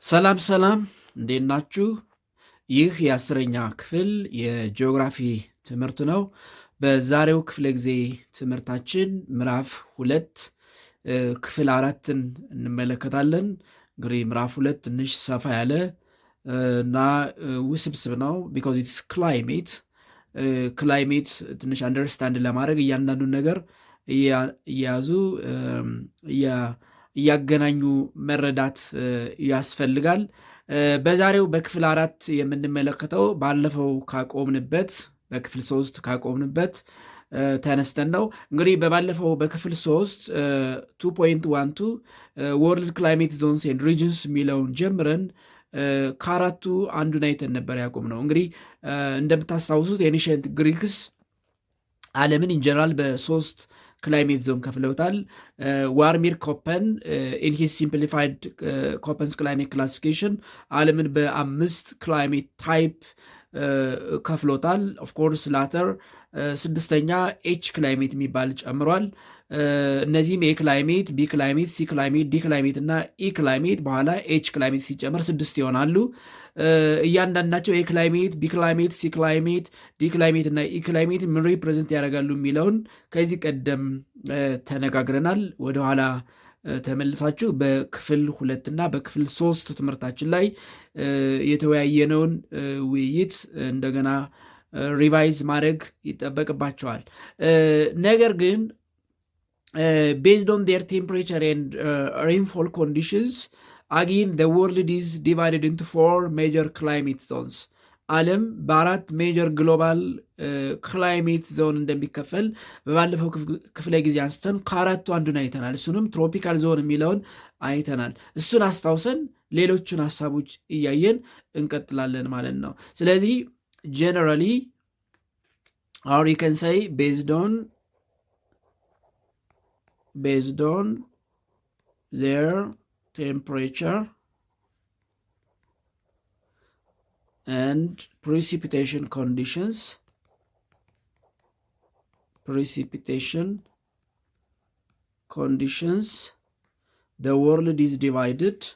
ሰላም ሰላም እንዴት ናችሁ? ይህ የአስረኛ ክፍል የጂኦግራፊ ትምህርት ነው። በዛሬው ክፍለ ጊዜ ትምህርታችን ምዕራፍ 2 ክፍል 4ን እንመለከታለን። እንግዲህ ምዕራፍ 2 ትንሽ ሰፋ ያለ እና ውስብስብ ነው። ቢኮዝ ኢትስ ክላይሜት ትንሽ አንደርስታንድ ለማድረግ እያንዳንዱን ነገር እያያዙ እያገናኙ መረዳት ያስፈልጋል። በዛሬው በክፍል 4 የምንመለከተው ባለፈው ካቆምንበት በክፍል 3 ካቆምንበት ተነስተን ነው። እንግዲህ በባለፈው በክፍል 3 2.12 ወርልድ ክላይሜት ዞንስ ኤንድ ሪጅንስ የሚለውን ጀምረን ከአራቱ አንዱን አይተን ነበር ያቆምነው። እንግዲህ እንደምታስታውሱት ኤንሸንት ግሪክስ ዓለምን ኢንጀነራል በሶስት ክላይሜት ዞን ከፍለውታል። ዋርሚር ኮፐን ኢን ሂዝ ሲምፕሊፋይድ ኮፐንስ ክላይሜት ክላሲፊኬሽን ዓለምን በአምስት ክላይሜት ታይፕ ከፍሎታል። ኦፍኮርስ ላተር ስድስተኛ ኤች ክላይሜት የሚባል ጨምሯል። እነዚህም ኤ ክላይሜት፣ ቢ ክላይሜት፣ ሲ ክላይሜት፣ ዲ ክላይሜት እና ኢ ክላይሜት በኋላ ኤች ክላይሜት ሲጨመር 6 ይሆናሉ። እያንዳንዳቸው ኤ ክላይሜት፣ ቢ ክላይሜት፣ ሲ ክላይሜት፣ ዲ ክላይሜት እና ኢ ክላይሜት ምን ሪፕሬዘንት ያደርጋሉ የሚለውን ከዚህ ቀደም ተነጋግረናል። ወደኋላ ተመልሳችሁ በክፍል 2 እና በክፍል 3 ትምህርታችን ላይ የተወያየነውን ውይይት እንደገና ሪቫይዝ ማድረግ ይጠበቅባቸዋል። ነገር ግን based on their temperature and rainfall conditions, again the world is divided into 4 major climate zones. ዓለም በአራት ሜጀር ግሎባል ክላይሜት ዞን እንደሚከፈል በባለፈው ክፍለ ጊዜ አንስተን ከአራቱ አንዱን አይተናል። እሱንም ትሮፒካል ዞን የሚለውን አይተናል። እሱን አስታውሰን ሌሎቹን ሀሳቦች እያየን እንቀጥላለን ማለት ነው። ስለዚህ generally, or you can say based on their temperature and precipitation conditions, the world is divided.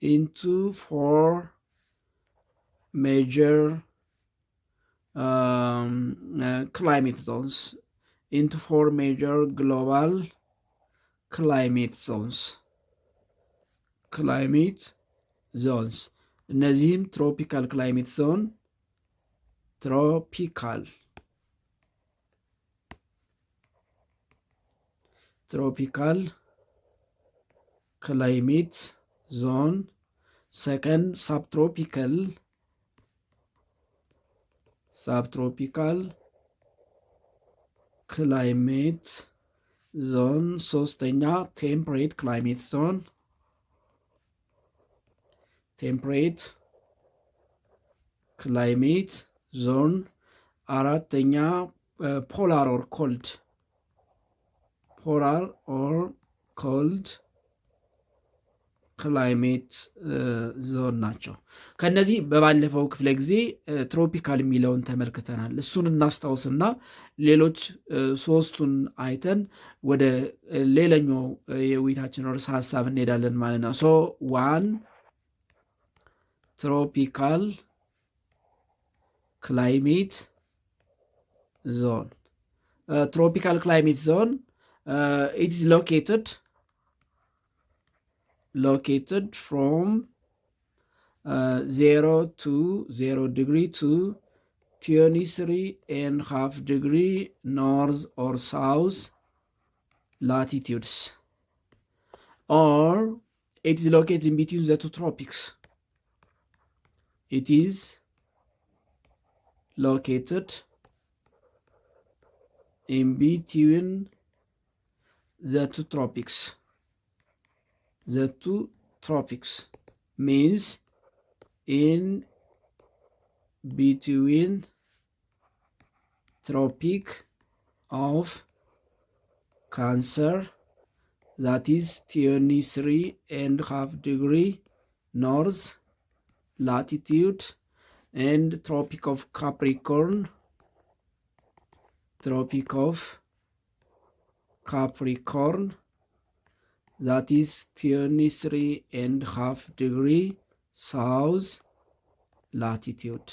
Into 4 major climate zones, into 4 major global climate zones. እነዚህም ትሮፒካል ክላይሜት ዞን፣ tropical climate zone. Second, subtropical climate zone. ሶስተኛ temperate climate zone, አራተኛ polar or cold ክላይሜት ዞን ናቸው። ከነዚህ በባለፈው ክፍለ ጊዜ ትሮፒካል የሚለውን ተመልክተናል። እሱን እናስታውስና ሌሎች ሶስቱን አይተን ወደ ሌላኛው የውይይታችን ርዕሰ ሀሳብ እንሄዳለን ማለት ነው። ሶ 1 ትሮፒካል ክላይሜት ዞን it is located from 0 to 0 degree to 23.5 degree north or south latitudes, or it is located in between the two tropics. It is located in between the two tropics. The two tropics means in between Tropic of Cancer, that is 23.5 degree north latitude, and Tropic of Capricorn, Tropic of Capricorn, that is 23.5 degree south latitude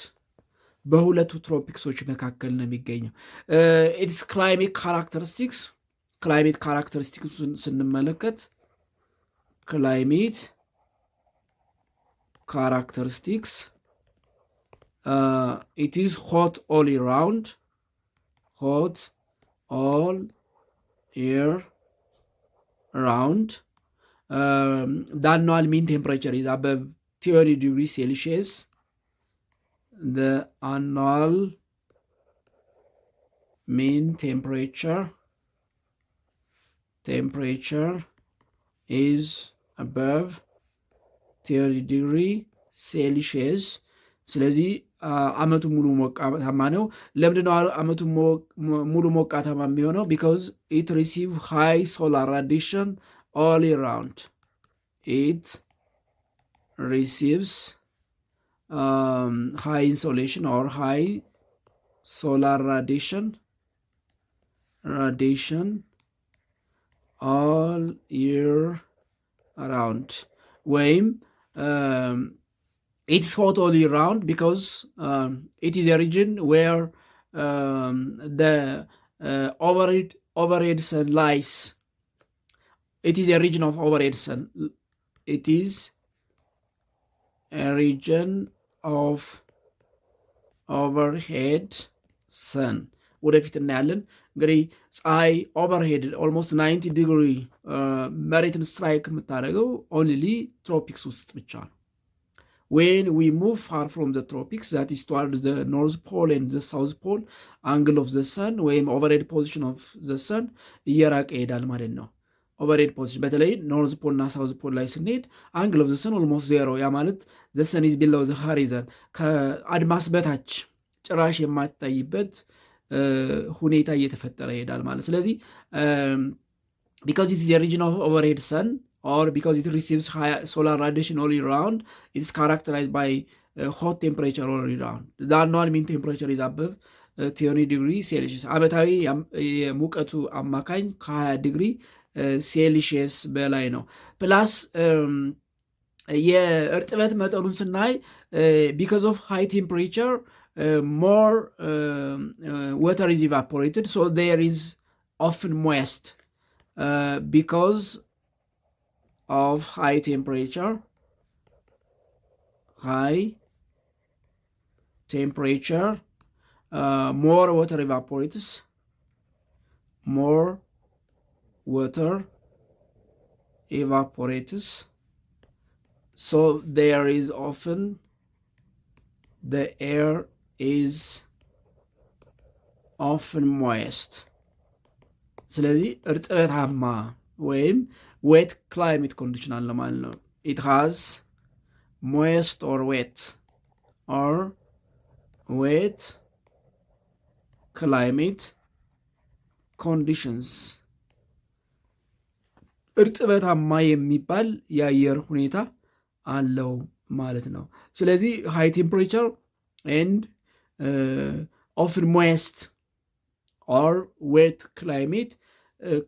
በሁለቱ ትሮፒክሶች መካከል ነው የሚገኘው። ኢትስ ክላይሜት ካራክተሪስቲክስ ስንመለከት ክላይሜት ካራክተሪስቲክስ it is hot all year round, hot all year round. The annual mean temperature is above 30 degrees Celsius. The annual mean temperature is above 30 degree Celsius. ስለዚህ አመቱ ሙሉ ሞቃታማ ነው። ለምንድነው አመቱ ሙሉ ሞቃታማ የሚሆነው? ቢካዝ ኢት ሪሲቭ ሃይ ሶላር ራዲሽን ኦል ይር ራውንድ። ኢት ሪሲቭስ ሃይ ኢንሶሌሽን ኦር ሃይ ሶላር ራዲሽን ኦል ይር ራውንድ ወይም it's hot all year round because it is a region where the overhead sun lies. It is a region of overhead sun. It is a region of overhead sun. ወደፊት እናያለን። እንግዲህ ፀሐይ ኦቨርሄድ ኦልሞስት 90 ዲግሪ መሬትን ስትራይክ የምታደርገው ኦንሊ ትሮፒክስ ውስጥ ብቻ ነው። When we move far from the tropics, that is towards the North Pole and the South Pole, angle of the sun ወይም overhead position of the sun እየራቀ ይሄዳል ማለት ነው። overhead position በተለይ ኖርዝ ፖል እና ሳውዝ ፖል ላይ ስንሄድ አንግል ኦፍ ዘ ሰን ኦልሞስት ዜሮ፣ ያ ማለት ዘ ሰን ኢዝ ቢሎው ዘ ሃሪዘን ከአድማስ በታች ጭራሽ የማትታይበት ሁኔታ እየተፈጠረ ይሄዳል ማለት። ስለዚህ because it is a region of overhead sun or because it receives high solar radiation all year round, it is characterized by hot temperature all year round. The annual mean temperature is above 20 degree Celsius. ዓመታዊ የሙቀቱ አማካኝ ከ20 ዲግሪ ሴልሺየስ በላይ ነው። ፕላስ የእርጥበት መጠኑን ስናይ because of high temperature more water is evaporated, so there is often moist because of high temperature. More water evaporates. So there is often the air is often moist. ስለዚህ እርጥበታማ ወይም ዌት ክላይሜት ኮንዲሽን አለ ማለት ነው። ኢት ሃዝ ሞይስት ኦር ዌት ክላይሜት ኮንዲሽንስ፣ እርጥበታማ የሚባል የአየር ሁኔታ አለው ማለት ነው። ስለዚህ ሃይ ቴምፕሬቸር ኤንድ ኦፍን ሞይስት ኦር ዌት ክላይሜት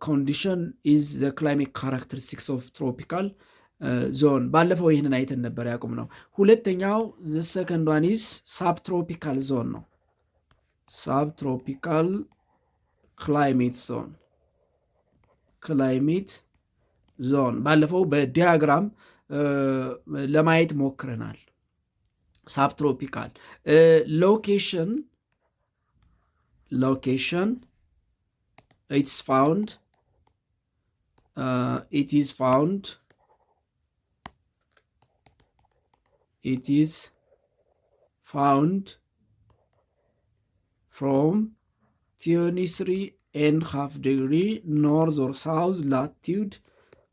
condition is the climate characteristics of tropical zone. ባለፈው ይህንን አይተን ነበር ያቁም ነው። ሁለተኛው the second one is subtropical zone ነው። subtropical climate zone ባለፈው በዲያግራም ለማየት ሞክረናል። subtropical location it is found from 23.5 degree north or south latitude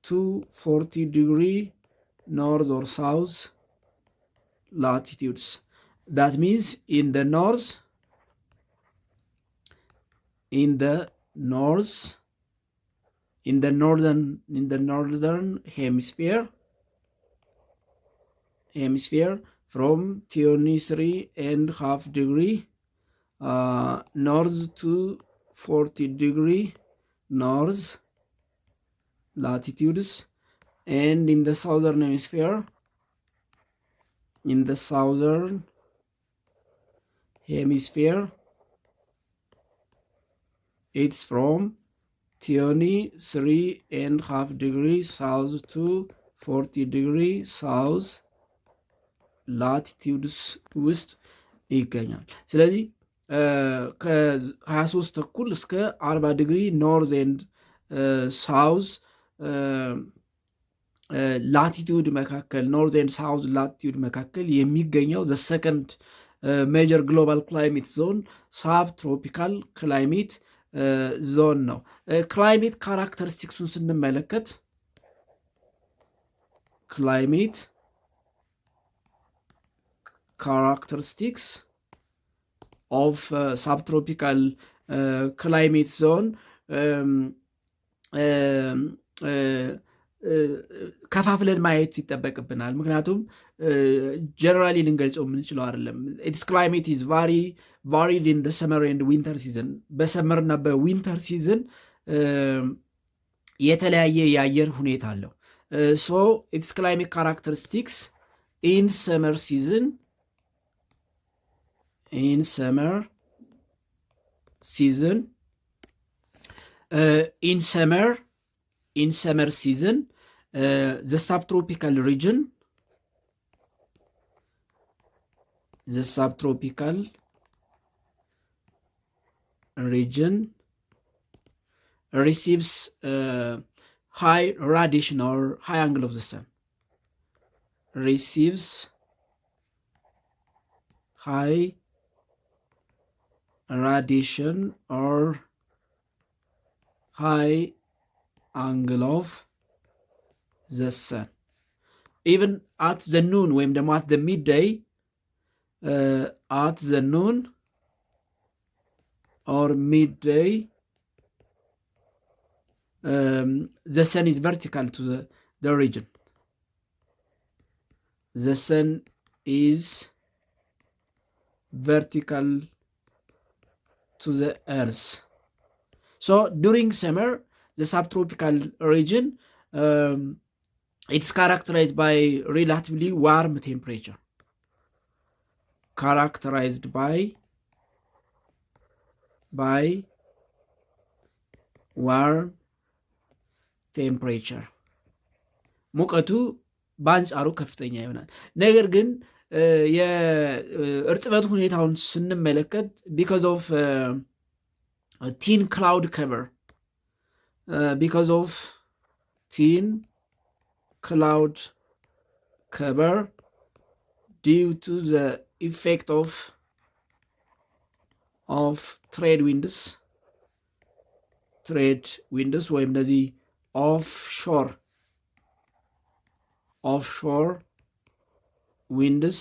to 40 degree north or south latitudes. That means in the northern hemisphere from 23.5 degree north to 40 degree north latitudes, and in the southern hemisphere, it's from 23.5 degree south to 40 degree south ላቲቲዩድስ ውስጥ ይገኛል። ስለዚህ ከ23 ተኩል እስከ 40 ዲግሪ ኖርዝ ኤንድ ሳውዝ ላቲቲዩድ መካከል ኖርዝ ኤንድ ሳውዝ ላቲቲዩድ መካከል የሚገኘው ዘ ሰከንድ ሜጀር ግሎባል ክላይሜት ዞን ሳብ ትሮፒካል ክላይሜት ዞን ነው። ክላይሜት ካራክተሪስቲክሱን ስንመለከት ክላይሜት characteristics of subtropical climate zone ከፋፍለን ማየት ይጠበቅብናል። ምክንያቱም ጀነራሊ ልንገልጸው የምንችለው አይደለም። ኢትስ ክላይሜት ኢዝ ቫሪድ ኢን ሰመር ኤንድ ዊንተር ሲዝን። በሰመርና በዊንተር ሲዝን የተለያየ የአየር ሁኔታ አለው። ሶ ኢትስ ክላይሜት ካራክተሪስቲክስ ኢን ሰመር ሲዝን in summer season the subtropical region receives high radiation or high angle of the sun, receives high radiation or high angle of the sun even at the noon ወይም ደግሞ at the midday at the noon or midday the sun is vertical to the region. The sun is vertical to the earth. So during summer, the subtropical region it's characterized by relatively warm temperature. Characterized by warm temperature. ሙቀቱ በአንጻሩ ከፍተኛ ይሆናል። ነገር ግን የእርጥበት ሁኔታውን ስንመለከት because of thin cloud cover due to the effect of trade winds ወይም እነዚህ offshore winds,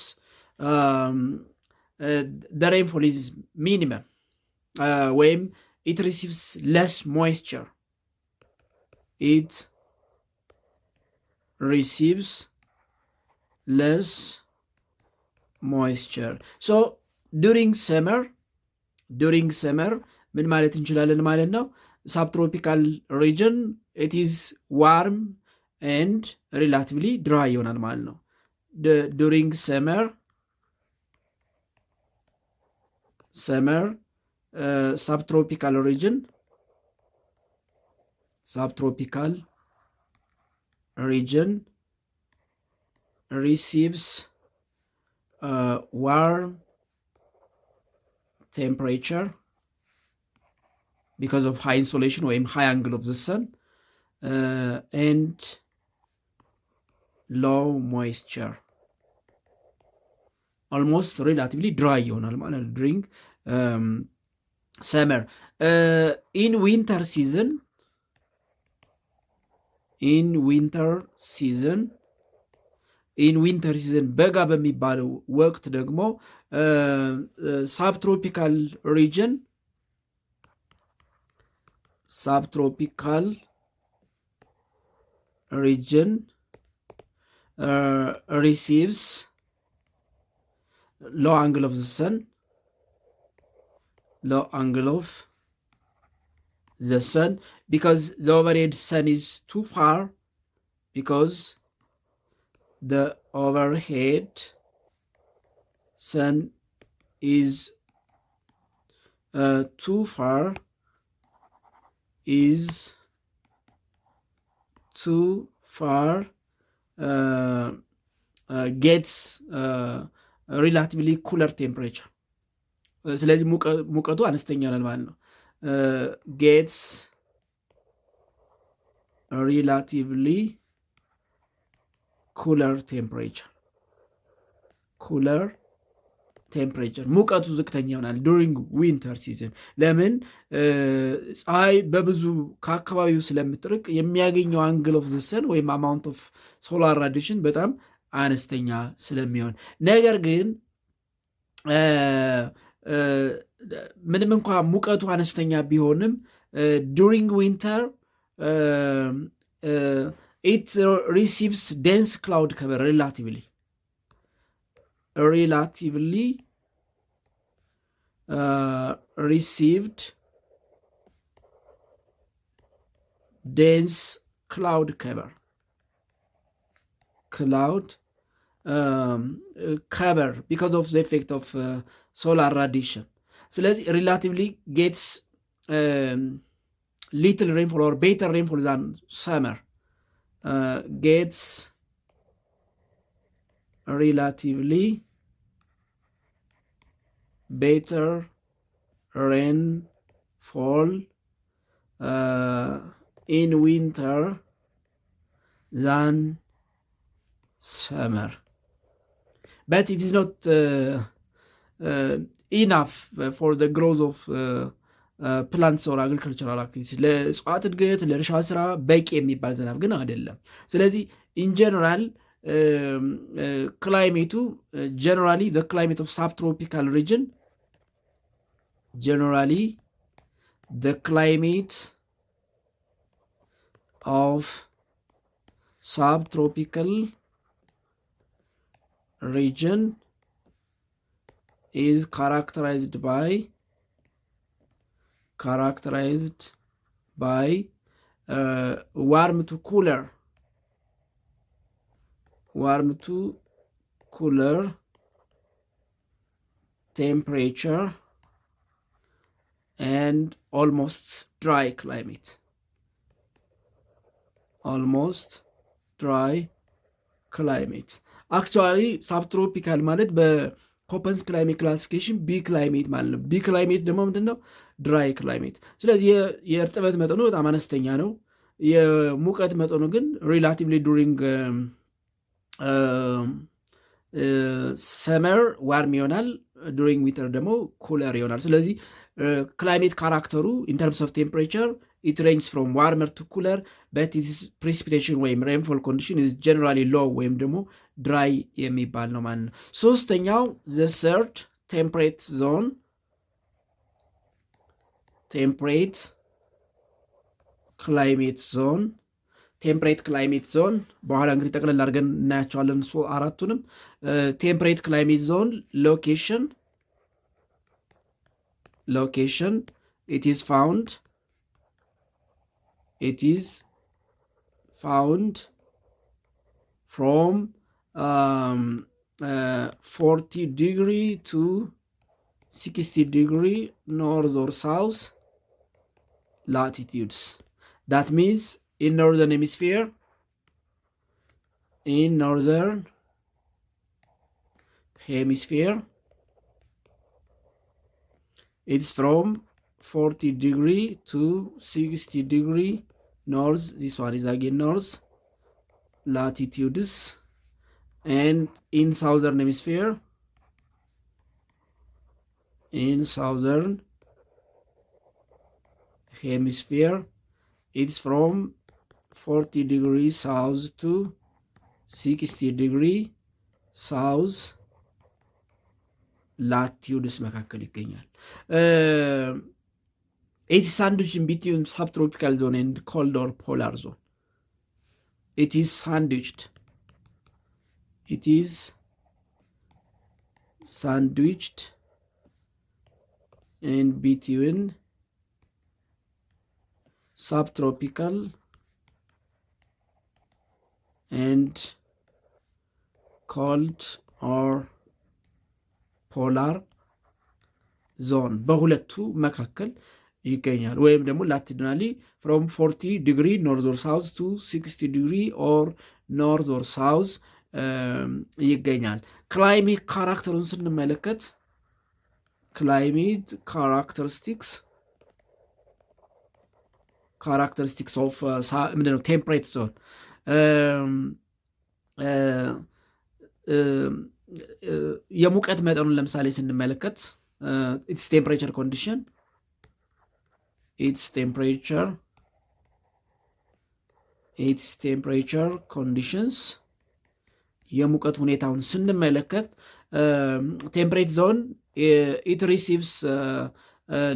the rainfall is minimum, when it receives less moisture. So during summer ምን ማለት እንችላለን ማለት ነው? subtropical region it is warm and relatively dry ይሆናል ማለት ነው። during summer subtropical region receives warm temperature because of high insolation or high angle of the sun and low moisture. Almost relatively dry ይሆናል ማለት ነው during summer. In winter season በጋ በሚባለው ወቅት ደግሞ subtropical region receives low angle of the sun, the sun, because the overhead sun is too far, because the overhead sun is too far, is too far, gets relatively cooler temperature. ስለዚህ ሙቀቱ አነስተኛ ይሆናል ማለት ነው። ጌትስ ሪላቲቭሊ ኩለር ቴምፕሬቸር ሙቀቱ ዝቅተኛ ይሆናል ዱሪንግ ዊንተር ሲዝን። ለምን? ፀሐይ በብዙ ከአካባቢው ስለምትርቅ የሚያገኘው አንግል ኦፍ ዘ ሰን ወይም አማውንት ኦፍ ሶላር ራዲሽን በጣም አነስተኛ ስለሚሆን፣ ነገር ግን ምንም እንኳ ሙቀቱ አነስተኛ ቢሆንም ዱሪንግ ዊንተር ኢት ሪሲቭስ ዴንስ ክላውድ ከቨር ሪላቲቭሊ received dense cloud cover because of the effect of solar radiation. ስለዚህ relatively gets little rainfall or better rainfall than summer. Gets relatively better rainfall in winter than summer, but it is not enough for the growth of plants or agricultural activities. ለእጽዋት እድገት ለእርሻ ስራ በቂ የሚባል ዝናብ ግን አይደለም። ስለዚህ ኢን ጀነራል ክላይሜቱ generally the climate of subtropical region is characterized by warm to cooler temperature and almost dry climate. Actually subtropical ማለት በኮፐንስ ክላይሜት ክላሲፊኬሽን ቢ ክላይሜት ማለት ነው። ቢ ክላይሜት ደግሞ ምንድነው? ድራይ ክላይሜት። ስለዚህ የእርጥበት መጠኑ በጣም አነስተኛ ነው። የሙቀት መጠኑ ግን ሪላቲቭሊ ዱሪንግ ሰመር ዋርም ይሆናል፣ ዱሪንግ ዊንተር ደግሞ ኩለር ይሆናል። ስለዚህ ክላይሜት ካራክተሩ ኢን ተርምስ ኦፍ ቴምፕሬቸር ኢት ሬንጅስ ፍሮም ዋርመር ቱ ኩለር በት ኢትስ ፕሪሲፒቴሽን ወይም ሬንፎል ኮንዲሽን ኢዝ ጀነራሊ ሎው ወይም ደግሞ ድራይ የሚባል ነው ማለት ነው። ሶስተኛው ዘ ሰርድ ቴምፕሬት ክላይሜት ዞን በኋላ እንግዲህ ጠቅለል አድርገን እናያቸዋለን አራቱንም። ቴምፕሬት ክላይሜት ዞን location it is found from 40 degree to 60 degree north or south latitudes. That means in northern hemisphere, it's from 40 degree to 60 degree north. This one is again north latitudes. And in southern hemisphere, it's from 40 degree south to 60 degree south ላቲዩድስ መካከል ይገኛል። ኢት ኢዝ ሳንድዊችድ ኢን ቢትዊን ሳብትሮፒካል ዞን ኤንድ ኮልድ ኦር ፖላር ዞን። ኢት ኢዝ ሳንድዊችድ in between subtropical and cold or polar zone በሁለቱ መካከል ይገኛል። ወይም ደግሞ ላቲቱዲናሊ from 40 degree north or south to 60 degree or north or south ይገኛል። ክላይሜት ካራክተሩን ስንመለከት ክላይሜት ካራክተሪስቲክስ ኦፍ ምንድነው ቴምፕሬት ዞን የሙቀት መጠኑን ለምሳሌ ስንመለከት ኢትስ ቴምፕሬቸር ኮንዲሽንስ የሙቀት ሁኔታውን ስንመለከት ቴምፕሬት ዞን ኢት ሪሲቭስ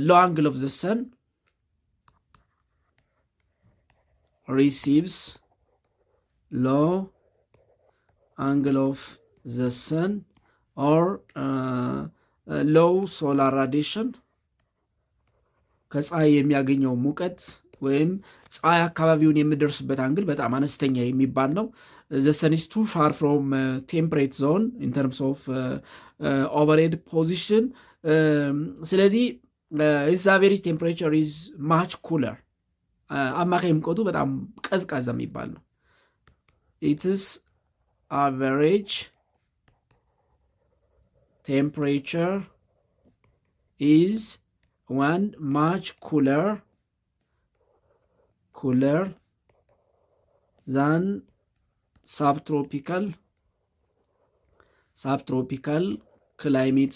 ሎ አንግል ኦፍ ዘ ሰን receives low angle of the sun or low solar radiation ከፀሐይ የሚያገኘው ሙቀት ወይም ፀሐይ አካባቢውን የሚደርስበት አንግል በጣም አነስተኛ የሚባል ነው። the sun is too far from temperate zone in terms of overhead position ስለዚህ its average temperature is much cooler አማካይ ሙቀቱ በጣም ቀዝቃዛ የሚባል ነው። its average temperature is much cooler than subtropical climate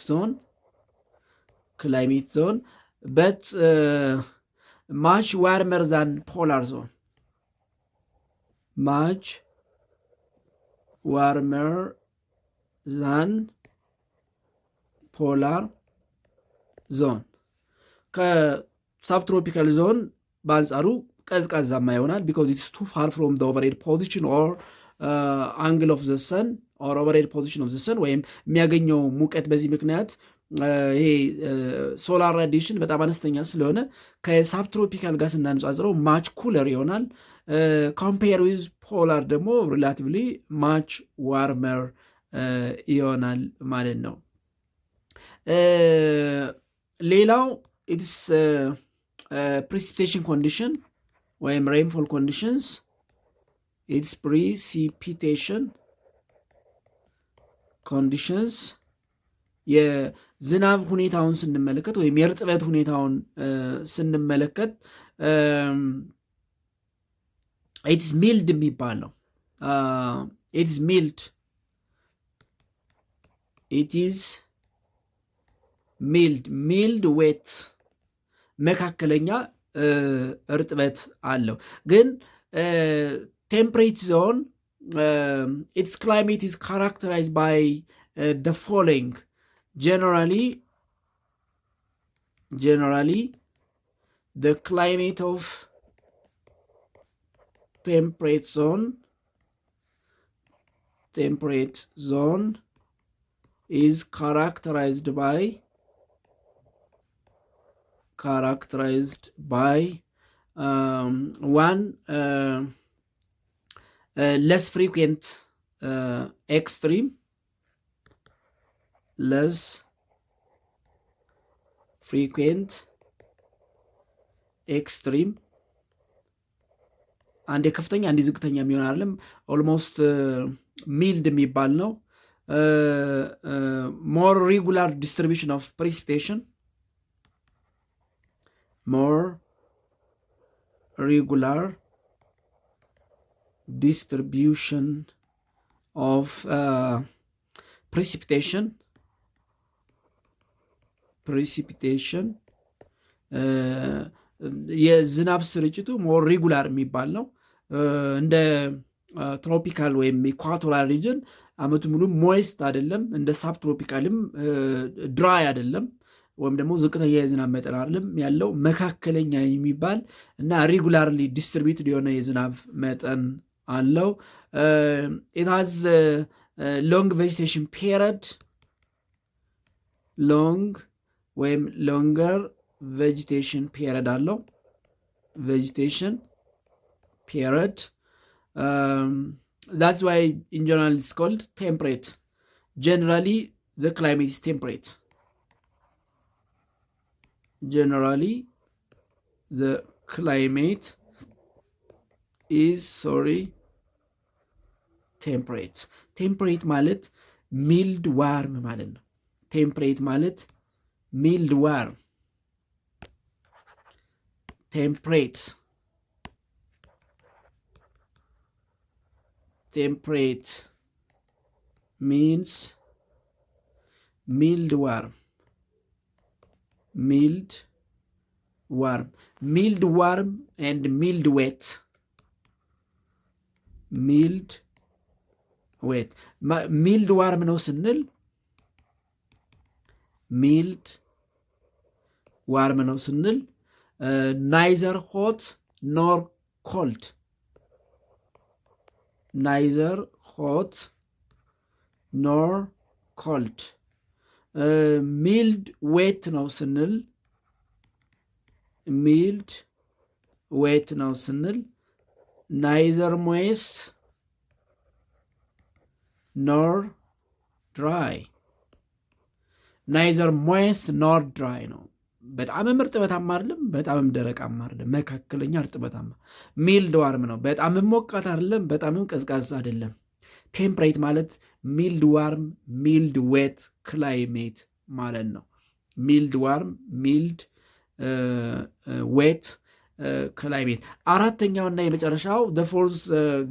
zone but much warmer than polar zone ከሳብትሮፒካል ዞን በአንጻሩ ቀዝቃዛማ ይሆናል because it's too far from the overhead position or angle of the sun or overhead position of the sun ወይም የሚያገኘው ሙቀት በዚህ ምክንያት ይሄ ሶላር ራዲሽን በጣም አነስተኛ ስለሆነ ከሳብትሮፒካል ጋር ስናነጻጽረው ማች ኩለር ይሆናል። ኮምፔር ዊዝ ፖላር ደግሞ ሪላቲቭሊ ማች ዋርመር ይሆናል ማለት ነው። ሌላው ኢትስ ፕሪሲፒቴሽን ኮንዲሽን ወይም ሬንፎል ኮንዲሽንስ ኢትስ ፕሪሲፒቴሽን ኮንዲሽንስ የዝናብ ሁኔታውን ስንመለከት ወይም የእርጥበት ሁኔታውን ስንመለከት ኢትስ ሚልድ የሚባል ነው። ኢትስ ሚልድ ዌት መካከለኛ እርጥበት አለው። ግን ቴምፕሬት ዞን ኢትስ ክላይሜት ኢዝ ካራክተራይዝድ ባይ the following generally the climate of temperate zone is characterized by one less frequent extreme አንድ ከፍተኛ አንድ ዝቅተኛ የሚሆን አይደለም። ኦልሞስት ሚልድ የሚባል ነው። ሞር ሬጉላር ዲስትሪቢዩሽን ኦፍ ፕሪሲፒቴሽን precipitation የዝናብ ስርጭቱ ሞር ሬጉላር የሚባል ነው። እንደ ትሮፒካል ወይም ኢኳቶራል ሪጅን አመቱ ሙሉ ሞይስት አይደለም። እንደ ሳብትሮፒካልም ድራይ አይደለም፣ ወይም ደግሞ ዝቅተኛ የዝናብ መጠን አይደለም ያለው፣ መካከለኛ የሚባል እና ሬጉላርሊ ዲስትሪቢዩትድ የሆነ የዝናብ መጠን አለው። it has long vegetation period ወይም ሎንገር ቬጂቴሽን ፒሪየድ አለው። vegetation period. That's why in general it's called temperate. Generally the climate is temperate. Generally the climate is temperate. ቴምፕሬት ማለት ሚልድ ዋርም ማለት ነው። ቴምፕሬት ማለት ሚልድ ዋርም። ቴምፕሬት means mild warm. Mild warm and mild wet. ሚልድ ዋርም ነው ስንል ናይዘር ሆት ኖር ኮልድ። ናይዘር ሆት ኖር ኮልድ። ሚልድ ዌት ነው ስንል ናይዘር ሞይስት ኖር ድራይ። ናይዘር ሞይስት ኖር ድራይ ነው። በጣምም እርጥበታማ አይደለም፣ በጣምም ደረቃማ አይደለም፣ መካከለኛ እርጥበታማ። ሚልድ ዋርም ነው። በጣምም ሞቃት አይደለም፣ በጣምም ቀዝቃዛ አይደለም። ቴምፕሬት ማለት ሚልድ ዋርም ሚልድ ዌት ክላይሜት ማለት ነው። ሚልድ ዋርም ሚልድ ዌት ክላይሜት። አራተኛውና የመጨረሻው the fourth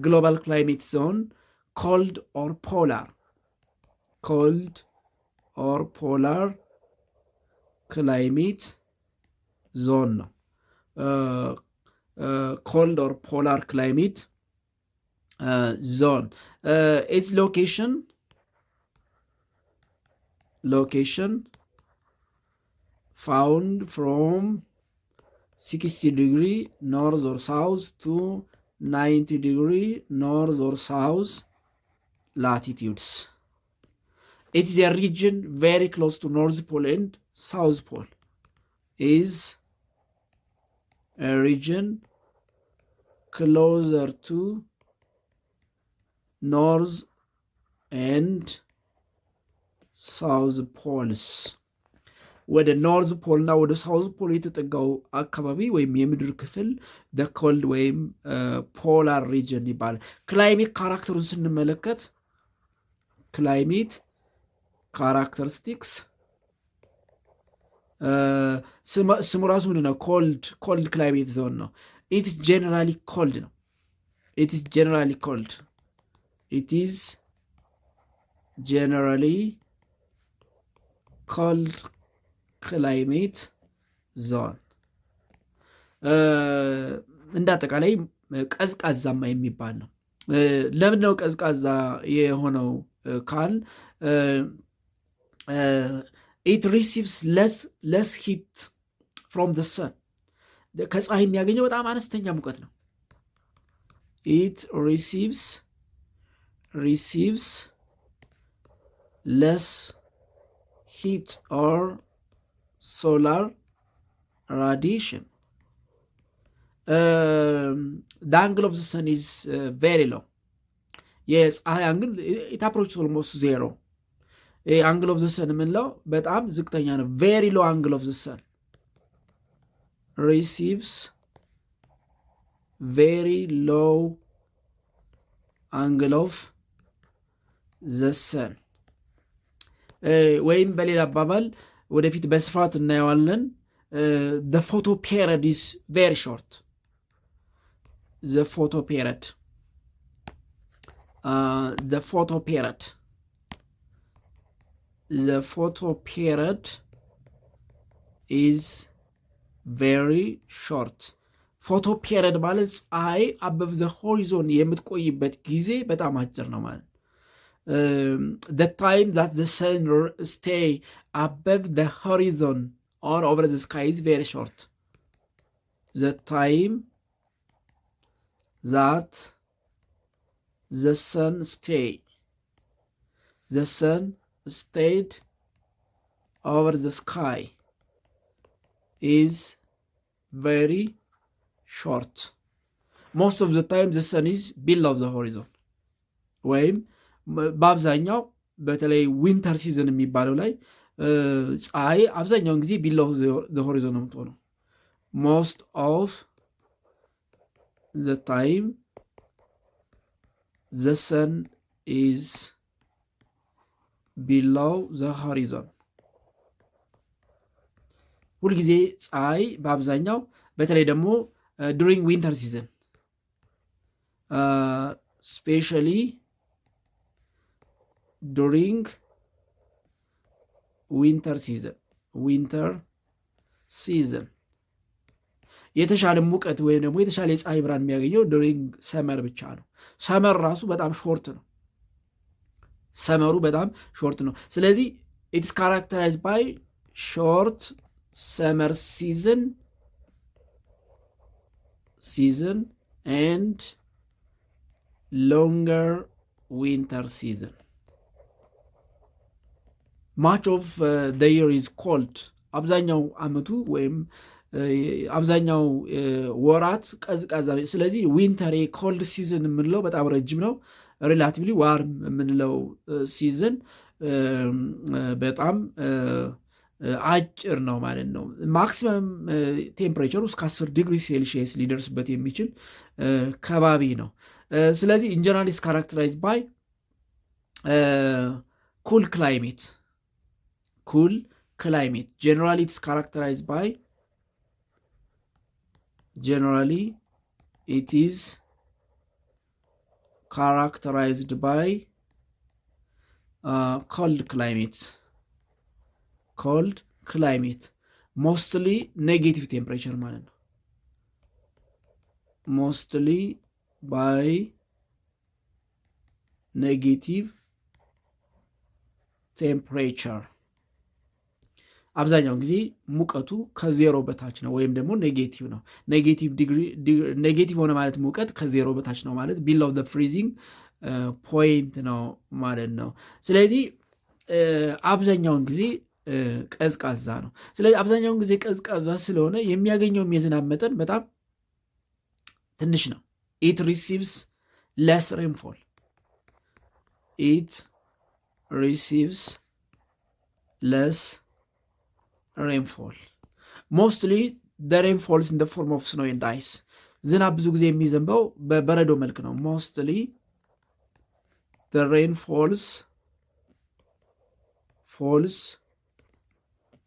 global climate zone cold or polar climate zone ነው። cold or polar climate zone. Its location found from 60 degree north or south to 90 degree north or south latitudes. It is a region very close to North Pole and South Pole. Is a region closer to North and South Poles. ወደ ኖርዝ ፖል እና ወደ ሳውዝ ፖል የተጠጋው አካባቢ ወይም የምድር ክፍል ኮልድ ወይም ፖላር ሪጅን ይባላል። ክላይሜት ካራክተሩን ስንመለከት ክላይሜት ካራክተሪስቲክስ ስሙ ራሱ ምንድን ነው? ኮልድ ክላይሜት ዞን ነው። ኢትስ ጀነራሊ ኮልድ ነው። ኢትስ ጀነራሊ ኮልድ ክላይሜት ዞን። እንደ አጠቃላይ ቀዝቃዛማ የሚባል ነው። ለምን ነው ቀዝቃዛ የሆነው ካል ኢት ሪሲቭስ ለስ ሂት ፍሮም ዘ ሰን። ከፀሐይ የሚያገኘው በጣም አነስተኛ ሙቀት ነው። ኢት ሪሲቭስ ለስ ሂት ኦር solar radiation. The angle of the sun is very low. Yes, angle it approaches almost zero. Angle of the sun የምንለው በጣም ዝቅተኛ ነው። very low angle of the sun receives very low angle of the sun ወይም በሌላ አባባል ወደፊት በስፋት እናየዋለን። the photo period is very short. the photo period is very short. ፎቶ ፔሪድ ማለት ፀሐይ አበብ ዘ ሆሪዞን የምትቆይበት ጊዜ በጣም አጭር ነው ማለት። the time that the sun stay above the horizon or over the sky is very short. The time that the sun stayed over the sky is very short. Most of the time the sun is below the horizon. ወይም በአብዛኛው በተለይ ዊንተር ሲዝን የሚባለው ላይ ፀሐይ አብዛኛውን ጊዜ ቢሎው ዘ ሆሪዞን ነው የምትሆነው። most of the time the sun is below the horizon. ሁልጊዜ ፀሐይ በአብዛኛው በተለይ ደግሞ during winter season especially during winter season የተሻለ ሙቀት ወይም ደግሞ የተሻለ የፀሐይ ብርሃን የሚያገኘው during ሰመር ብቻ ነው። ሰመር ራሱ በጣም ሾርት ነው። ሰመሩ በጣም ሾርት ነው። ስለዚህ it's characterized by short summer season and longer winter season. Much of the year is cold. አብዛኛው አመቱ ወይም አብዛኛው ወራት ቀዝቃዛ። ስለዚህ ዊንተር ኮልድ ሲዝን የምንለው በጣም ረጅም ነው። ሪላቲቭሊ ዋርም የምንለው ሲዝን በጣም አጭር ነው ማለት ነው። ማክሲመም ቴምፕሬቸር እስከ 10 ዲግሪ ሴልሺየስ ሊደርስበት የሚችል ከባቢ ነው። ስለዚህ ኢን ጀነራል ኢዝ ካራክተራይዝድ ባይ ኩል ክላይሜት ጀነራሊ ኢትስ ካራክተራይዝድ ባይ cold climate mostly negative temperature ማለት ነው። mostly by negative temperature አብዛኛውን ጊዜ ሙቀቱ ከዜሮ በታች ነው ወይም ደግሞ ኔጌቲቭ ነው። ኔጌቲቭ ሆነ ማለት ሙቀት ከዜሮ በታች ነው ማለት below the freezing point ነው ማለት ነው። ስለዚህ አብዛኛውን ጊዜ ቀዝቃዛ ነው። ስለዚህ አብዛኛውን ጊዜ ቀዝቃዛ ስለሆነ የሚያገኘውም የዝናብ መጠን በጣም ትንሽ ነው። it receives less rainfall. Mostly the rainfall is in the form of snow and ice. ዝናብ ብዙ ጊዜ የሚዘንበው በበረዶ መልክ ነው። mostly the rain falls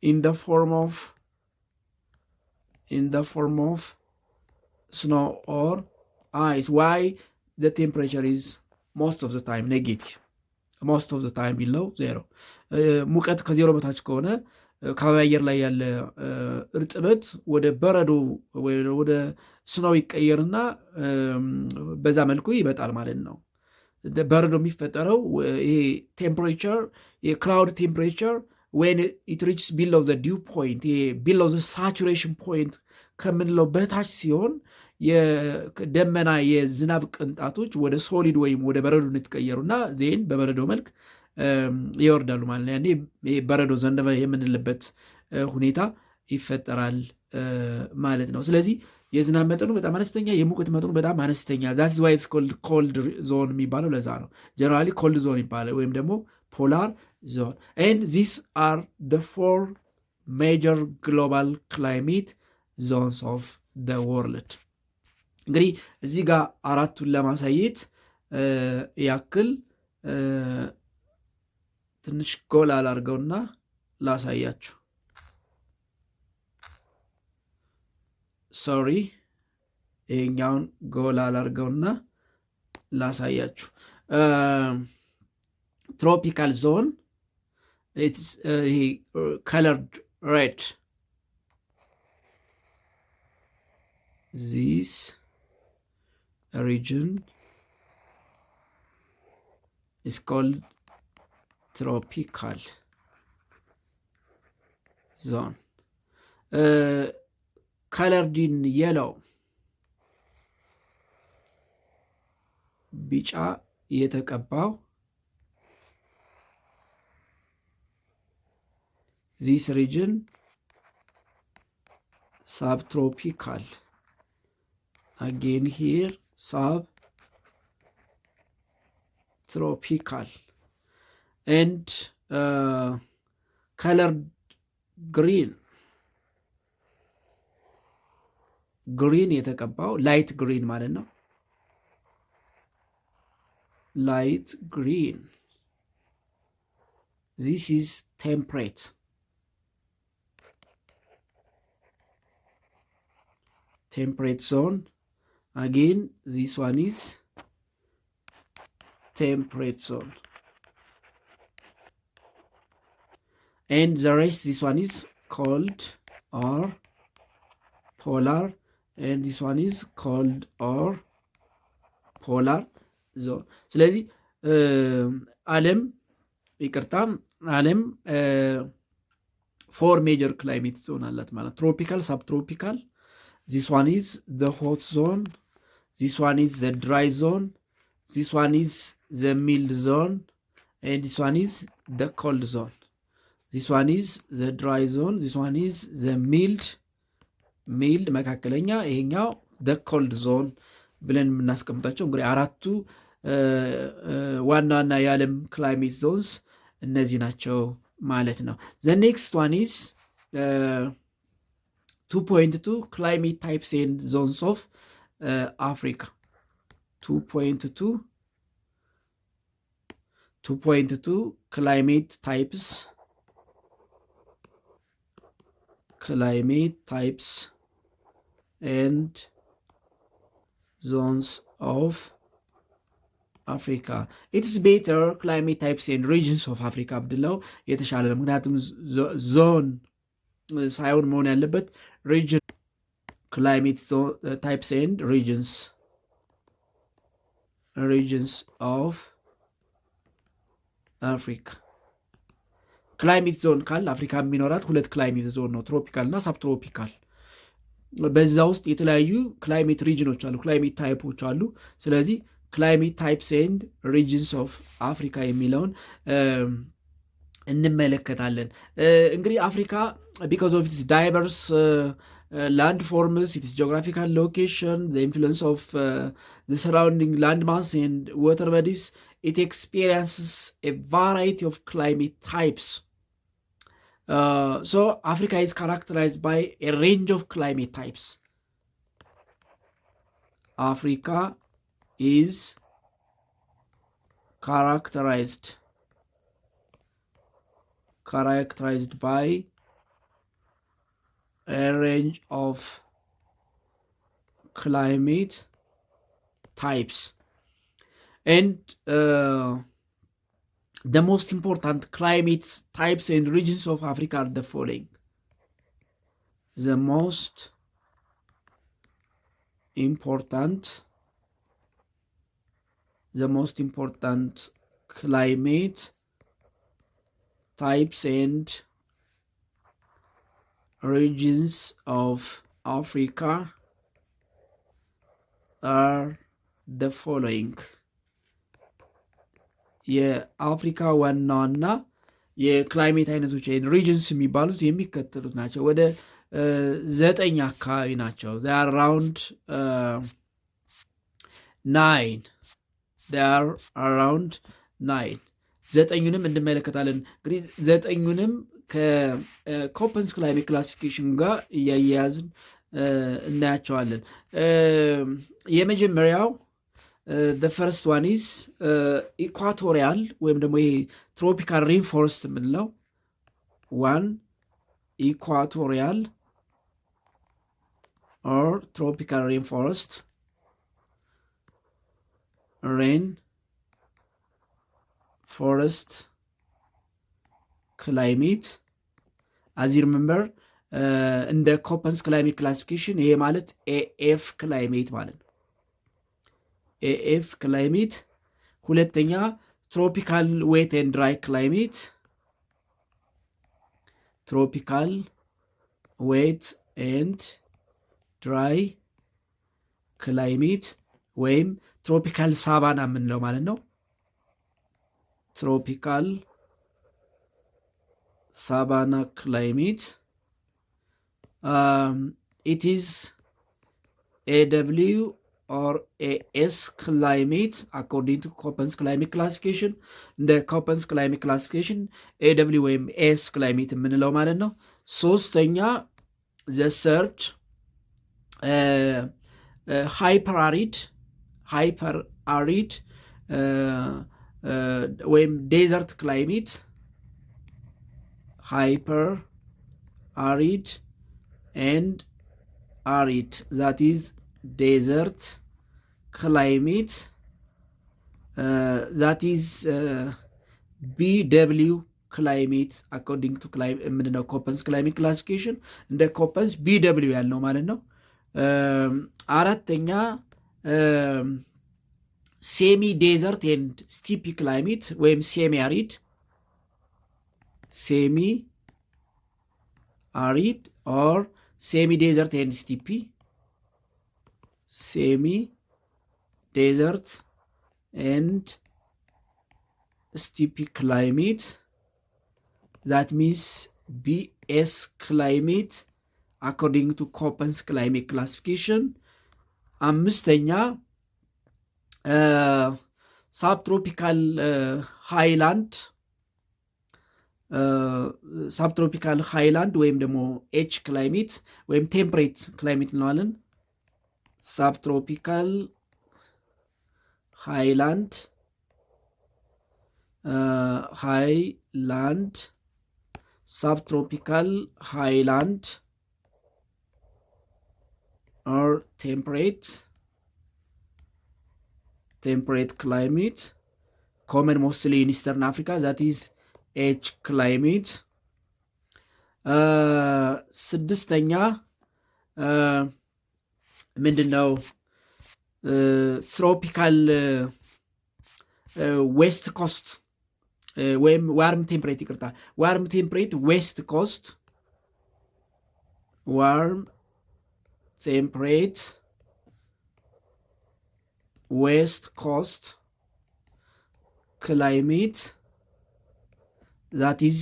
in the form of snow or ice. Why? The temperature is most of the time negative, most of the time below zero. ሙቀት ከዜሮ በታች ከሆነ ከባቢ አየር ላይ ያለ እርጥበት ወደ በረዶ ወደ ስኖው ይቀየርና በዛ መልኩ ይበጣል ማለት ነው። በረዶ የሚፈጠረው ይሄ ቴምፕሬቸር የክላውድ ቴምፕሬቸር when it reaches below the dew point, below the saturation point ከምንለው በታች ሲሆን የደመና የዝናብ ቅንጣቶች ወደ ሶሊድ ወይም ወደ በረዶ የተቀየሩና ዜን በበረዶ መልክ ይወርዳሉ ማለት ነው። ያኔ በረዶ ዘነበ የምንልበት ሁኔታ ይፈጠራል ማለት ነው። ስለዚህ የዝናብ መጠኑ በጣም አነስተኛ፣ የሙቀት መጠኑ በጣም አነስተኛ። that's why it's called cold zone የሚባለው ለዛ ነው። ጀነራሊ ኮልድ ዞን ይባላል ወይም ደግሞ ፖላር ዞን። and these are the 4 major global climate zones of the world። እንግዲህ እዚህ ጋር አራቱን ለማሳየት ያክል ትንሽ ጎል አላርገውና ላሳያችሁ። ሶሪ ይሄኛውን ጎል አላርገውና ላሳያችሁ። ትሮፒካል ዞን ይሄ ከለርድ ሬድ this region is called tropical zone. Colored in yellow ቢጫ የተቀባው this region subtropical again here subtropical and colored ግሪን የተቀባው ላይት ግሪን ማለት ነው። ላይት ግሪን this is temperate zone. Again this one is temperate zone and the rest this one is cold or polar and this one is cold or polar zone. ስለዚህ ዓለም ፎር ሜጀር ክላይሜት ዞን አላት ማለት ትሮፒካል፣ ሳብትሮፒካል this one is the hot zone, this one is the dry zone, this one is the mild zone and this one is the cold zone. This one is the dry zone, this one is the mild መካከለኛ፣ ይሄኛው the cold zone ብለን የምናስቀምጣቸው እንግዲህ አራቱ ዋና ዋና የዓለም ክላይሜት ዞንስ እነዚህ ናቸው ማለት ነው። the next one is 2.2 climate types and zones of Africa. 2.2 climate types and zones of Africa. It's better climate types and regions of Africa ብድለው የተሻለ ነው። ምክንያቱም ዞን ሳይሆን መሆን ያለበት region climate types and regions of Africa. ክላይሜት ዞን ካል አፍሪካ የሚኖራት ሁለት ክላይሜት ዞን ነው፣ ትሮፒካል እና ሳብትሮፒካል። በዛ ውስጥ የተለያዩ ክላይሜት ሪጅኖች አሉ፣ ክላይሜት ታይፖች አሉ። ስለዚህ ክላይሜት ታይፕስ ኤንድ ሪጅንስ ኦፍ አፍሪካ የሚለውን እንመለከታለን። እንግዲህ አፍሪካ ቢካዝ ኦፍ ኢትስ ዳይቨርስ land forms, its geographical location, the influence of the surrounding land mass and water bodies, it experiences a variety of climate types. So Africa is characterized by a range of climate types. Africa is characterized by a range of climate types and the most important climate types and regions of Africa are the following. The most important climate types and regions of Africa are the following. የአፍሪካ ዋና ዋና የክላይሜት አይነቶች ሪጅንስ የሚባሉት የሚከተሉት ናቸው። ወደ 9 አካባቢ ናቸው። they are around 9 ዘጠኙንም እንመለከታለን። እንግዲህ ዘጠኙንም ከኮፐንስ ክላይሜት ክላሲፊኬሽን ጋር እያያያዝን እናያቸዋለን። የመጀመሪያው the first one is ኢኳቶሪያል ወይም ደግሞ ይሄ ትሮፒካል ሬንፎረስት የምንለው one ኢኳቶሪያል or tropical rainforest climate. as you remember እንደ ኮፐንስ ክላይሜት ክላሲፊኬሽን ይሄ ማለት ኤኤፍ ክላይሜት ማለት ነው። ኤኤፍ ክላይሜት። ሁለተኛ ትሮፒካል ዌት ኤንድ ድራይ ክላይሜት፣ ትሮፒካል ዌት ኤንድ ድራይ ክላይሜት ወይም ትሮፒካል ሳቫና የምንለው ማለት ነው። ትሮፒካል ሳቫና ክላይሜት it is AW or AS climate according to Köppens climate classification እንደ Köppens climate classification AW ወይም AS climate የምንለው ማለት ነው። ሶስተኛ the third hyperarid ወይም desert climate hyperarid and arid that is desert climate that is BW climate according to ምንድነው Köppens climate classification እንደ Köppens BW ያልነው ማለት ነው። አራተኛ ሴሚ ዴዘርት ኤንድ ስቲፒ ክላይሜት ወይም ሴሚ አሪድ ኦር ሴሚ ዴዘርት ኤንድ ስቲፒ semi desert and steppe climate that means BS climate according to Köppens climate classification. አምስተኛ subtropical highland ወይም ደግሞ H climate ወይም temperate climate እንለዋለን። subtropical highland subtropical highland or temperate climate common mostly in Eastern Africa that is H climate. ስድስተኛ ምንድነው ትሮፒካል ዌስት ኮስት ወይም ዋርም ቴምፕሬት ዌስት ኮስት ዋርም ቴምፕሬት ዌስት ኮስት ክላይሜት that is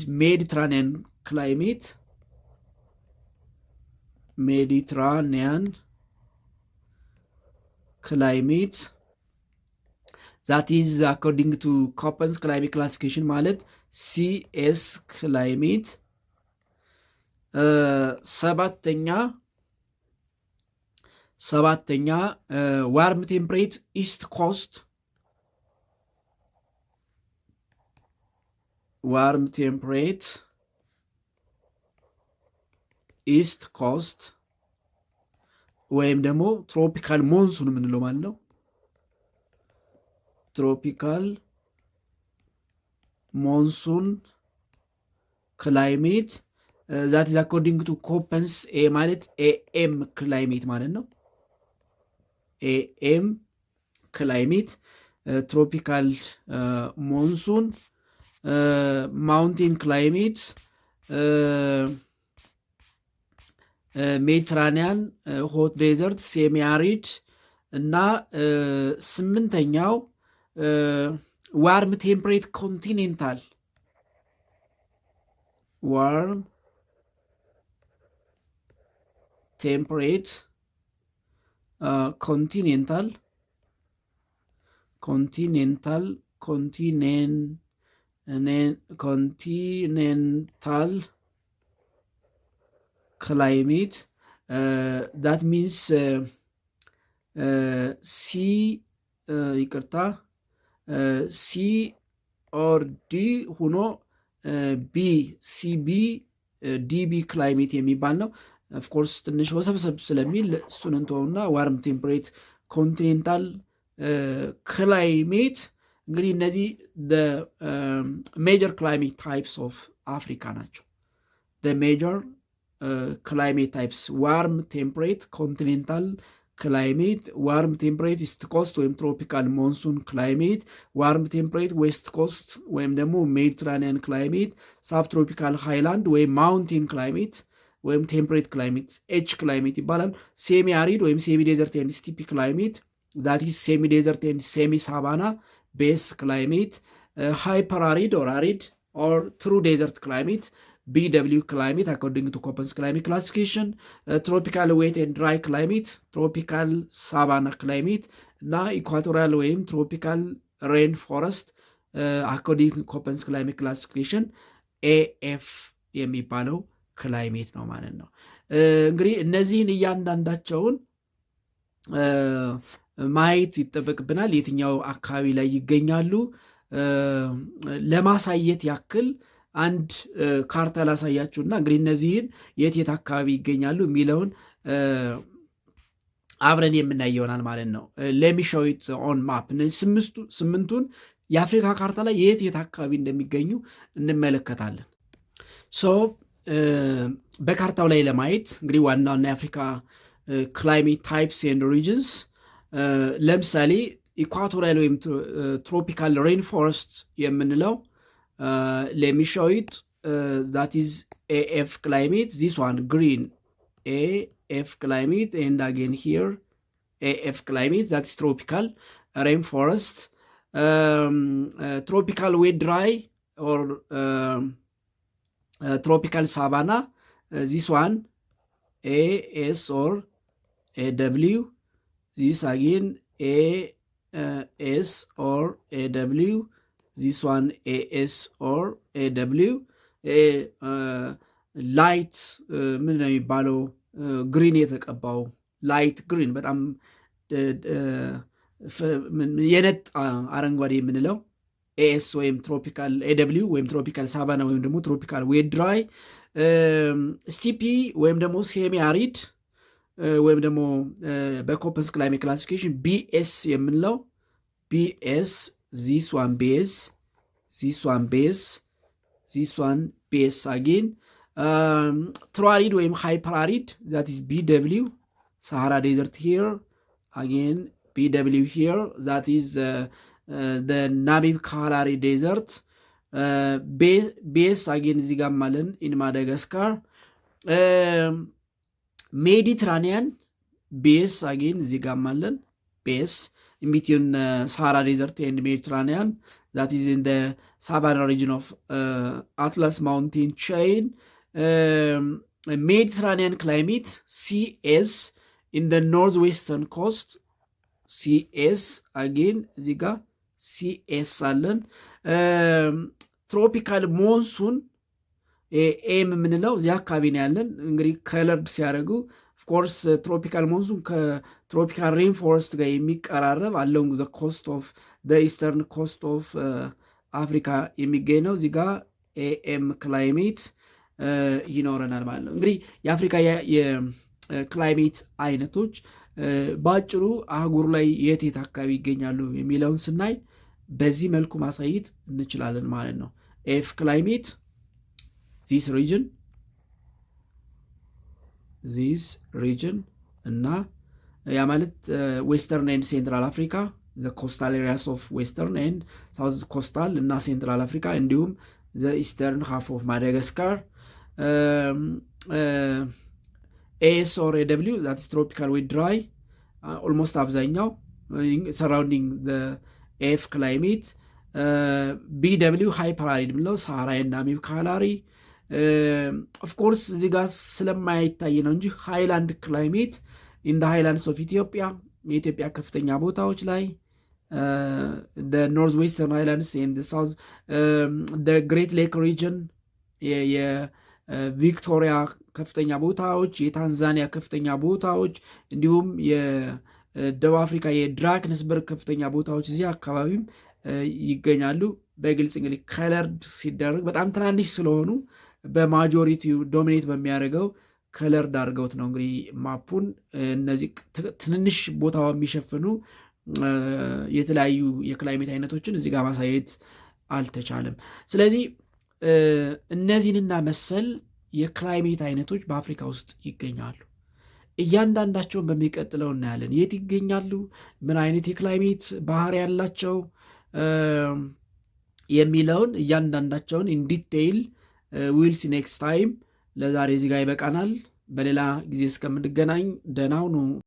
Mediterranean climate that is according to Köppens climate classification ማለት CS climate. ሰባተኛ warm temperate east coast ወይም ደግሞ ትሮፒካል ሞንሱን የምንለው ማለት ነው። ትሮፒካል ሞንሱን ክላይሜት that is according to Köppens ማለት AM ክላይሜት ማለት ነው። AM ክላይሜት ትሮፒካል ሞንሱን ማውንቴን ክላይሜት ሜዲትራኒያን ሆት ዴዘርት ሴሚ አሪድ እና ስምንተኛው ዋርም ቴምፕሬት ኮንቲኔንታል continental climate that means C or D ሆኖ CB DB ክላይሜት የሚባል ነው። ኦፍኮርስ ትንሽ ወሰብሰብ ስለሚል እሱን እንተውና ዋርም ቴምፕሬት ኮንቲኔንታል ክላይሜት እንግዲህ እነዚህ ሜጀር ክላይሜት ታይፕስ ኦፍ አፍሪካ ናቸው። ሜጀር ክላይሜት ታይፕስ ዋርም ቴምፕሬት ኮንቲኔንታል ክላይሜት፣ ዋርም ቴምፕሬት ኢስት ኮስት ወይም ትሮፒካል ሞንሱን ክላይሜት፣ ዋርም ቴምፕሬት ዌስት ኮስት ወይም ደግሞ ሜዲትራኒያን ክላይሜት፣ ሳብትሮፒካል ሃይላንድ ወይም ማውንቴን ክላይሜት ወይም ቴምፕሬት ክላይሜት ኤች ክላይሜት ይባላል። ሴሚ አሪድ ወይም ሴሚ ዴዘርት ኤንድ ስቲፒ ክላይሜት that is semi desert and semi savanna base climate, hyper arid or arid or true desert climate BW climate according to Köppen's climate classification, tropical wet and dry climate, tropical savanna climate እና ኢኳቶሪያል ወይም ትሮፒካል ሬን ፎረስት አኮርዲንግ ኮፐንስ ክላይሜት ክላሲፊኬሽን AF የሚባለው ክላይሜት ነው ማለት ነው። እንግዲህ እነዚህን እያንዳንዳቸውን ማየት ይጠበቅብናል። የትኛው አካባቢ ላይ ይገኛሉ ለማሳየት ያክል አንድ ካርታ ላሳያችሁና እንግዲህ እነዚህን የት የት አካባቢ ይገኛሉ የሚለውን አብረን የምናይ ይሆናል ማለት ነው። ለሚሾይት ኦን ማፕ ስምንቱን የአፍሪካ ካርታ ላይ የት የት አካባቢ እንደሚገኙ እንመለከታለን። ሶ በካርታው ላይ ለማየት እንግዲህ ዋና ዋና የአፍሪካ ክላይሜት ታይፕስ ኤንድ ሪጅንስ ለምሳሌ ኢኳቶሪያል ወይም ትሮፒካል ሬን ፎረስት የምንለው ለሚሾይት that is AF climate, this one green AF climate, and again here AF climate, that's tropical rainforest. Tropical wet dry or tropical savanna, this one AS or AW, this again AS or AW, this one AS or AW. ላይት ምን ነው የሚባለው ግሪን የተቀባው ላይት ግሪን በጣም የነጥ አረንጓዴ የምንለው ኤስ ወይም ትሮፒካል ኤደብሊው ወይም ትሮፒካል ሳቫና ወይም ደግሞ ትሮፒካል ዌት ድራይ፣ ስቲፒ ወይም ደግሞ ሴሚ አሪድ ወይም ደግሞ በኮፐንስ ክላይሜት ክላሲፊኬሽን ቢኤስ የምንለው ቢኤስ ዚስ ዋን ቤዝ ዚስ ዋን ቤዝ this one base again. Troarid ወይም hyperarid, that is BW, Sahara Desert here, again BW here, that is the Namib Kalahari Desert. Base again Zigamalen in Madagascar. Mediterranean base again Zigamalen base in between Sahara Desert and Mediterranean, that is in the Savannah region of Atlas mountain chain. Mediterranean climate CS in the northwestern coast, CS again ziga CS አለን። ትሮፒካል ሞንሱን ኤም የምንለው እዚህ አካባቢ ነው ያለን። እንግዲህ ከለርድ ሲያደርጉ ኦፍኮርስ ትሮፒካል ሞንሱን ከትሮፒካል ሬን ፎረስት ጋር የሚቀራረብ አለውን ዘ ኮስት ኦፍ ዘ ኢስተርን ኮስት ኦፍ አፍሪካ የሚገኝ ነው። እዚህ ጋር ኤኤም ክላይሜት ይኖረናል ማለት ነው። እንግዲህ የአፍሪካ የክላይሜት አይነቶች በአጭሩ አህጉር ላይ የት የት አካባቢ ይገኛሉ የሚለውን ስናይ በዚህ መልኩ ማሳየት እንችላለን ማለት ነው። ኤፍ ክላይሜት ዚስ ሪጅን እና ያ ማለት ዌስተርን ኤንድ ሴንትራል አፍሪካ the coastal areas of western and south coastal እና ሴንትራል አፍሪካ እንዲሁም the eastern half of Madagascar. AS or AW, that's tropical wet dry, almost አብዛኛው surrounding the AF climate. BW hyperarid ምለው ሳሃራ እና ናሚብ ካላሪ of course እዚህ ጋር ስለማይታይ ነው እንጂ ሃይላንድ ክላይሜት in the highlands of Ethiopia, የኢትዮጵያ ከፍተኛ ቦታዎች ላይ the northwestern highlands and the south, the Great Lake region, የቪክቶሪያ ከፍተኛ ቦታዎች፣ የታንዛኒያ ከፍተኛ ቦታዎች እንዲሁም የደቡብ አፍሪካ የድራክንስበርግ ከፍተኛ ቦታዎች እዚህ አካባቢም ይገኛሉ። በግልጽ እንግዲህ ከለርድ ሲደረግ በጣም ትናንሽ ስለሆኑ በማጆሪቲው ዶሚኔት በሚያደርገው ከለርድ አድርገውት ነው እንግዲህ ማፑን እነዚህ ትንንሽ ቦታው የሚሸፍኑ የተለያዩ የክላይሜት አይነቶችን እዚህ ጋር ማሳየት አልተቻለም። ስለዚህ እነዚህንና መሰል የክላይሜት አይነቶች በአፍሪካ ውስጥ ይገኛሉ። እያንዳንዳቸውን በሚቀጥለው እናያለን። የት ይገኛሉ፣ ምን አይነት የክላይሜት ባህሪ ያላቸው የሚለውን እያንዳንዳቸውን ኢን ዲቴይል ዊልስ ኔክስት ታይም። ለዛሬ እዚህ ጋር ይበቃናል። በሌላ ጊዜ እስከምንገናኝ ደህና ሁኑ።